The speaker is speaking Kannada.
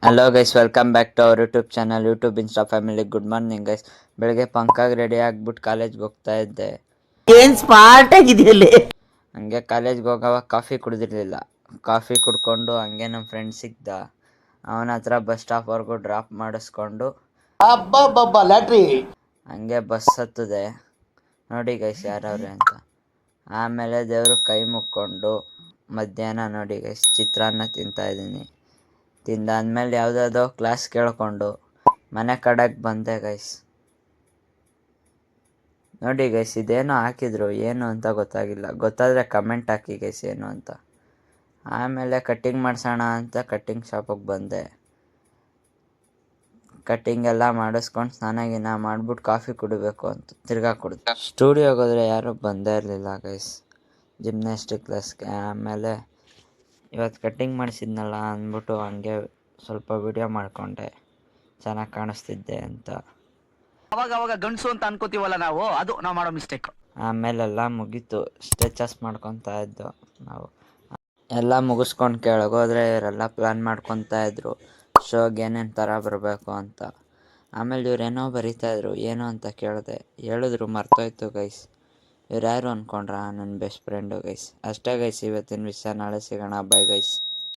Hello guys, welcome back to our YouTube channel, YouTube Insta family. Good morning guys. ಬೆಳಗ್ಗೆ ಪಂಕಾಗಿ ರೆಡಿ ಆಗ್ಬಿಟ್ಟು ಕಾಲೇಜ್ಗೆ ಹೋಗ್ತಾ ಇದ್ದೆ. ಏನ್ ಸ್ಮಾರ್ಟ್ ಆಗಿದೆಯಲ್ಲಿ. ಹಂಗೆ ಕಾಲೇಜ್ಗೆ ಹೋಗೋವಾಗ ಕಾಫಿ ಕುಡಿದಿರಲಿಲ್ಲ. ಕಾಫಿ ಕುಡ್ಕೊಂಡು ಹಂಗೆ ನಮ್ಮ ಫ್ರೆಂಡ್ ಸಿಗ್ದ. ಅವನ ಹತ್ರ ಬಸ್ ಸ್ಟಾಪ್ವರೆಗೂ ಡ್ರಾಪ್ ಮಾಡಿಸ್ಕೊಂಡು ಲ್ಯಾಟ್ರಿ ಹಂಗೆ ಬಸ್ ಹತ್ತದೆ. ನೋಡಿ ಗೈಸ್ ಯಾರವ್ರೆ ಅಂತ. ಆಮೇಲೆ ದೇವ್ರ ಕೈ ಮುಕ್ಕೊಂಡು ಮಧ್ಯಾಹ್ನ ನೋಡಿ ಗೈಸ್ ಚಿತ್ರಾನ್ನ ತಿಂತಾಯಿದ್ದೀನಿ. ತಿಂದಾದ್ಮೇಲೆ ಯಾವುದಾದೋ ಕ್ಲಾಸ್ ಕೇಳಿಕೊಂಡು ಮನೆ ಕಡೆಗೆ ಬಂದೆ ಗೈಸ್. ನೋಡಿ ಗೈಸ್, ಇದೇನೋ ಹಾಕಿದ್ರು, ಏನು ಅಂತ ಗೊತ್ತಾಗಿಲ್ಲ. ಗೊತ್ತಾದರೆ ಕಮೆಂಟ್ ಹಾಕಿ ಗೈಸ್ ಏನು ಅಂತ. ಆಮೇಲೆ ಕಟ್ಟಿಂಗ್ ಮಾಡಿಸೋಣ ಅಂತ ಕಟ್ಟಿಂಗ್ ಶಾಪಿಗೆ ಬಂದೆ. ಕಟ್ಟಿಂಗ್ ಎಲ್ಲ ಮಾಡಿಸ್ಕೊಂಡು ಸ್ನಾನ ಮಾಡ್ಬಿಟ್ಟು ಕಾಫಿ ಕುಡಿಬೇಕು ಅಂತ ತಿರ್ಗಾ ಕುಡಿದೆ. ಸ್ಟುಡಿಯೋಗೆ ಹೋದರೆ ಯಾರೂ ಬಂದೇ ಇರಲಿಲ್ಲ ಗೈಸ್, ಜಿಮ್ನಾಸ್ಟಿಕ್ ಕ್ಲಾಸ್ಗೆ. ಆಮೇಲೆ ಇವತ್ತು ಕಟ್ಟಿಂಗ್ ಮಾಡಿಸಿದ್ನಲ್ಲ ಅಂದ್ಬಿಟ್ಟು ಹಂಗೆ ಸ್ವಲ್ಪ ವಿಡಿಯೋ ಮಾಡಿಕೊಂಡೆ, ಚೆನ್ನಾಗಿ ಕಾಣಿಸ್ತಿದ್ದೆ ಅಂತ. ಅವಾಗ ಗಂಡಸು ಅಂತ ಅನ್ಕೋತೀವಲ್ಲ ನಾವು, ಅದು ನಾವು ಮಾಡೋ ಮಿಸ್ಟೇಕ್. ಆಮೇಲೆಲ್ಲ ಮುಗೀತು, ಸ್ಟ್ರೆಚಸ್ ಮಾಡ್ಕೊತಾ ಇದ್ದು ನಾವು. ಎಲ್ಲ ಮುಗಿಸ್ಕೊಂಡು ಕೆಳಗೋದ್ರೆ ಇವರೆಲ್ಲ ಪ್ಲ್ಯಾನ್ ಮಾಡ್ಕೊತಾ ಇದ್ರು ಶೋಗೆ ಏನೇನು ಥರ ಬರಬೇಕು ಅಂತ. ಆಮೇಲೆ ಇವರೇನೋ ಬರೀತಾಯಿದ್ರು, ಏನು ಅಂತ ಕೇಳಿದೆ. ಹೇಳಿದ್ರು, ಮರ್ತೋಯ್ತು ಗೈಸ್. ಇವ್ರು ಯಾರು ಅಂದ್ಕೊಂಡ್ರಾ? ನನ್ನ ಬೆಸ್ಟ್ ಫ್ರೆಂಡು ಗೈಸ್. ಅಷ್ಟೇ ಗೈಸ್ ಇವತ್ತಿನ ವಿಷಯ. ನಾಳೆ ಸಿಗೋಣ. Bye guys.